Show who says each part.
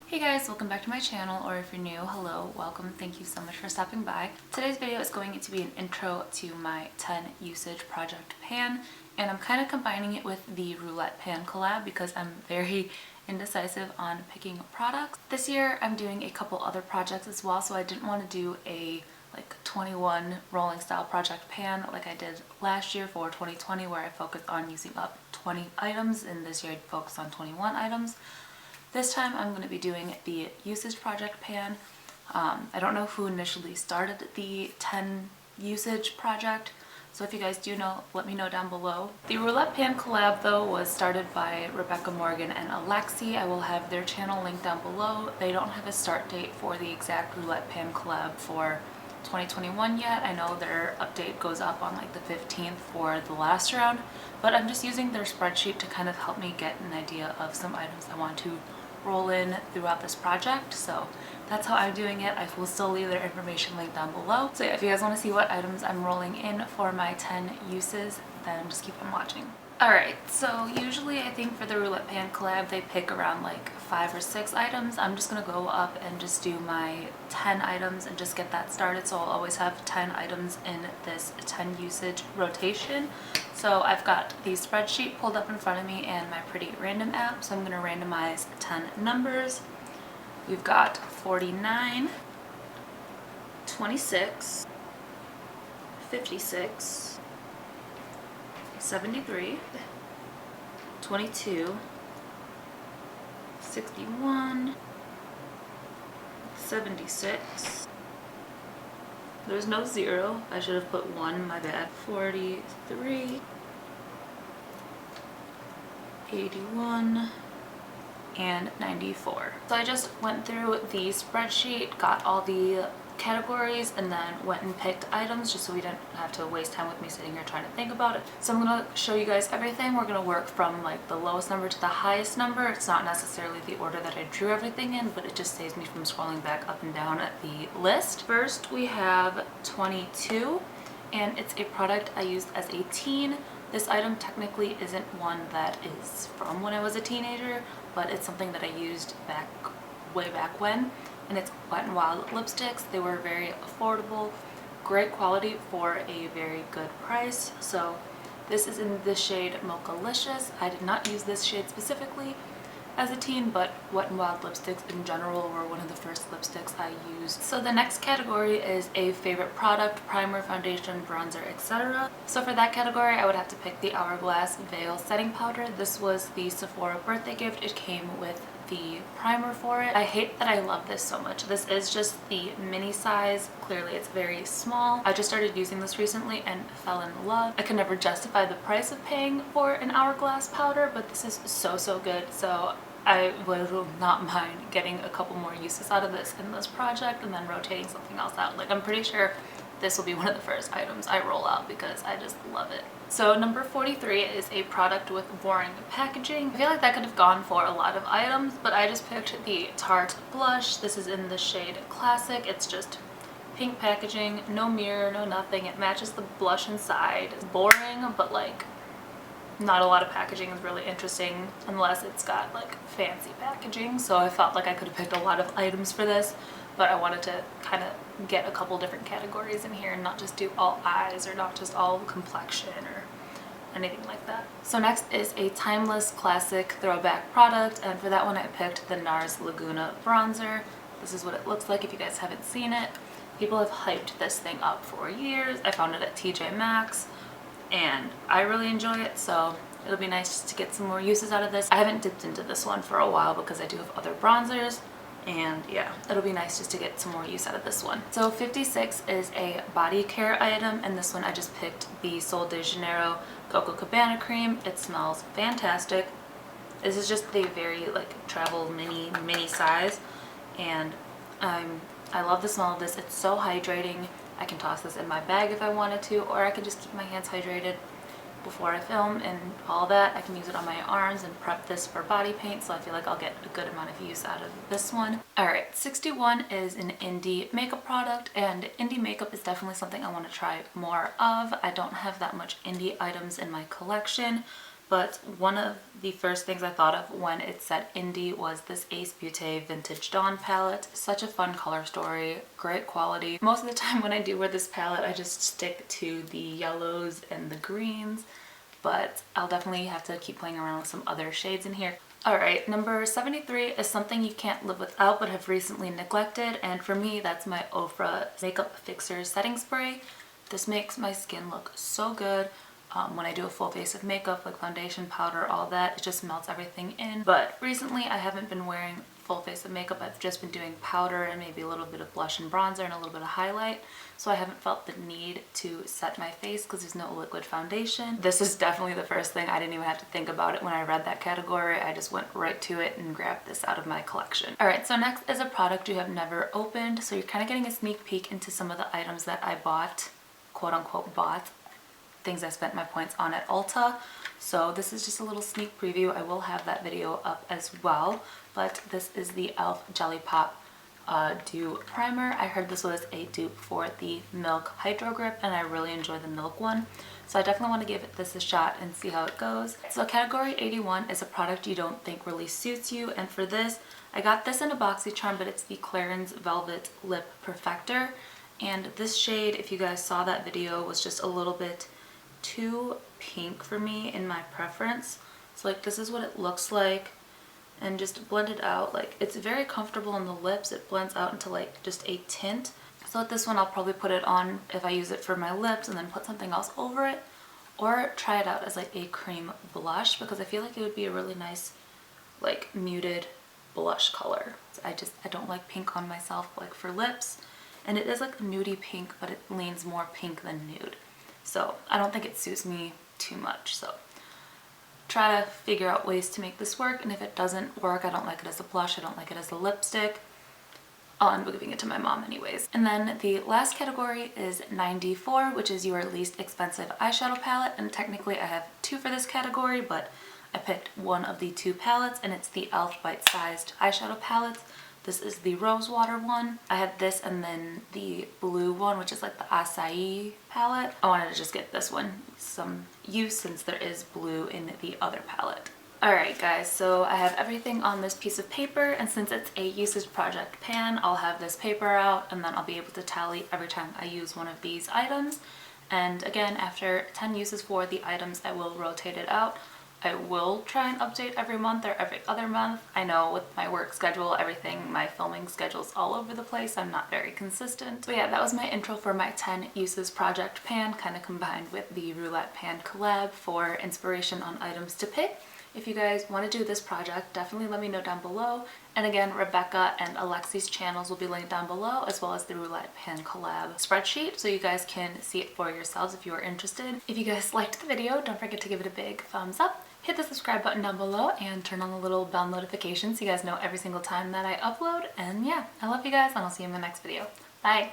Speaker 1: Hey guys, welcome back to my channel, or if you're new, hello, welcome, thank you so much for stopping by. Today's video is going to be an intro to my 10 usage project pan, and I'm kind of combining it with the Roulette pan collab because I'm very indecisive on picking products. This year I'm doing a couple other projects as well, so I didn't want to do a 21 rolling style project pan like I did last year for 2020, where I focused on using up 20 items, and this year I'd focus on 21 items. This time I'm going to be doing the usage project pan. I don't know who initially started the 10 usage project, so if you guys do know, let me know down below. The Roulette pan collab though was started by Rebecca Morgan and Alexi. I will have their channel linked down below. They don't have a start date for the exact Roulette pan collab for 2021 yet. I know their update goes up on like the 15th for the last round, but I'm just using their spreadsheet to kind of help me get an idea of some items I want to roll in throughout this project. So that's how I'm doing it. I will still leave their information linked down below. So yeah, if you guys want to see what items I'm rolling in for my 10 uses, then just keep on watching. Alright, so usually I think for the Roulette pan collab they pick around like 5 or 6 items. I'm just going to go up and just do my 10 items and just get that started. So I'll always have 10 items in this 10 usage rotation. So I've got the spreadsheet pulled up in front of me and my pretty random app. So I'm going to randomize 10 numbers. We've got 49, 26, 56, 73, 22, 61, 76. There's no 0. I should have put 1, my bad. 43, 81, and 94. So I just went through the spreadsheet, got all the categories, and then went and picked items just so we didn't have to waste time with me sitting here trying to think about it. So I'm going to show you guys everything. We're going to work from like the lowest number to the highest number. It's not necessarily the order that I drew everything in, but it just saves me from scrolling back up and down at the list. First we have 22, and it's a product I used as a teen. This item technically isn't one that is from when I was a teenager, but it's something that I used way back when. And it's Wet n Wild lipsticks. They were very affordable, great quality for a very good price. So this is in the shade Mochalicious. I did not use this shade specifically as a teen, but Wet n Wild lipsticks in general were one of the first lipsticks I used. So the next category is a favorite product: primer, foundation, bronzer, etc. So for that category I would have to pick the Hourglass Veil Setting Powder. This was the Sephora birthday gift. It came with the primer for it. I hate that I love this so much. This is just the mini size. Clearly it's very small. I just started using this recently and fell in love. I can never justify the price of paying for an Hourglass powder, but this is so good. So I will not mind getting a couple more uses out of this in this project and then rotating something else out. Like, I'm pretty sure this will be one of the first items I roll out because I just love it. So number 43 is a product with boring packaging. I feel like that could have gone for a lot of items, but I just picked the Tarte blush. This is in the shade Classic. It's just pink packaging, no mirror, no nothing. It matches the blush inside. It's boring, but like not a lot of packaging is really interesting unless it's got like fancy packaging. So I felt like I could have picked a lot of items for this, but I wanted to kind of get a couple different categories in here and not just do all eyes or not just all complexion or anything like that. So next is a timeless classic throwback product, and for that one I picked the NARS Laguna bronzer. This is what it looks like if you guys haven't seen it. People have hyped this thing up for years. I found it at TJ Maxx and I really enjoy it, so it'll be nice just to get some more uses out of this. I haven't dipped into this one for a while because I do have other bronzers, and yeah, it'll be nice just to get some more use out of this one. So 56 is a body care item, and this one I just picked the Sol de Janeiro Coco Cabana cream. It smells fantastic. This is just the very like travel mini size, and I love the smell of this. It's so hydrating. I can toss this in my bag if I wanted to, or I can just keep my hands hydrated before I film and all that. I can use it on my arms and prep this for body paint, so I feel like I'll get a good amount of use out of this one. Alright, 61 is an indie makeup product, and indie makeup is definitely something I want to try more of. I don't have that much indie items in my collection, but one of the first things I thought of when it said indie was this Ace Beauté Vintage Dawn palette. Such a fun color story, great quality. Most of the time when I do wear this palette, I just stick to the yellows and the greens, but I'll definitely have to keep playing around with some other shades in here. Alright, number 73 is something you can't live without but have recently neglected, and for me that's my Ofra Makeup Fixer Setting Spray. This makes my skin look so good. When I do a full face of makeup, like foundation, powder, all that, it just melts everything in. But recently I haven't been wearing full face of makeup. I've just been doing powder and maybe a little bit of blush and bronzer and a little bit of highlight. So I haven't felt the need to set my face because there's no liquid foundation. This is definitely the first thing. I didn't even have to think about it when I read that category. I just went right to it and grabbed this out of my collection. Alright, so next is a product you have never opened. So you're kind of getting a sneak peek into some of the items that I bought, quote unquote bought, things I spent my points on at Ulta. So this is just a little sneak preview. I will have that video up as well, but this is the e.l.f. Jelly Pop Dew Primer. I heard this was a dupe for the Milk Hydro Grip, and I really enjoy the Milk one. So I definitely want to give this a shot and see how it goes. So category 81 is a product you don't think really suits you, and for this, I got this in a Boxycharm, but it's the Clarins Velvet Lip Perfector. And this shade, if you guys saw that video, was just a little bit too pink for me in my preference. So like this is what it looks like, and just blend it out. Like it's very comfortable on the lips. It blends out into like just a tint. So with this one I'll probably put it on if I use it for my lips and then put something else over it, or try it out as like a cream blush because I feel like it would be a really nice like muted blush color. I don't like pink on myself like for lips, and it is like a nudie pink, but it leans more pink than nude. So I don't think it suits me too much. So try to figure out ways to make this work, and if it doesn't work, I don't like it as a blush, I don't like it as a lipstick, I'll end up giving it to my mom anyways. And then the last category is 94, which is your least expensive eyeshadow palette, and technically I have two for this category, but I picked one of the two palettes, and it's the e.l.f. Bite-Sized Eyeshadow Palettes. This is the Rose Water one. I had this and then the blue one, which is like the Acai palette. I wanted to just get this one some use since there is blue in the other palette. Alright guys, so I have everything on this piece of paper, and since it's a usage project pan, I'll have this paper out and then I'll be able to tally every time I use one of these items. And again, after 10 uses for the items, I will rotate it out. I will try and update every month or every other month. I know with my work schedule, everything, my filming schedule's all over the place. I'm not very consistent. But yeah, that was my intro for my 10 uses project pan, kind of combined with the Roulette pan collab for inspiration on items to pick. If you guys want to do this project, definitely let me know down below. And again, Rebecca and Alexi's channels will be linked down below, as well as the Roulette Pan collab spreadsheet, so you guys can see it for yourselves if you are interested. If you guys liked the video, don't forget to give it a big thumbs up. Hit the subscribe button down below and turn on the little bell notification so you guys know every single time that I upload. And yeah, I love you guys, and I'll see you in the next video. Bye!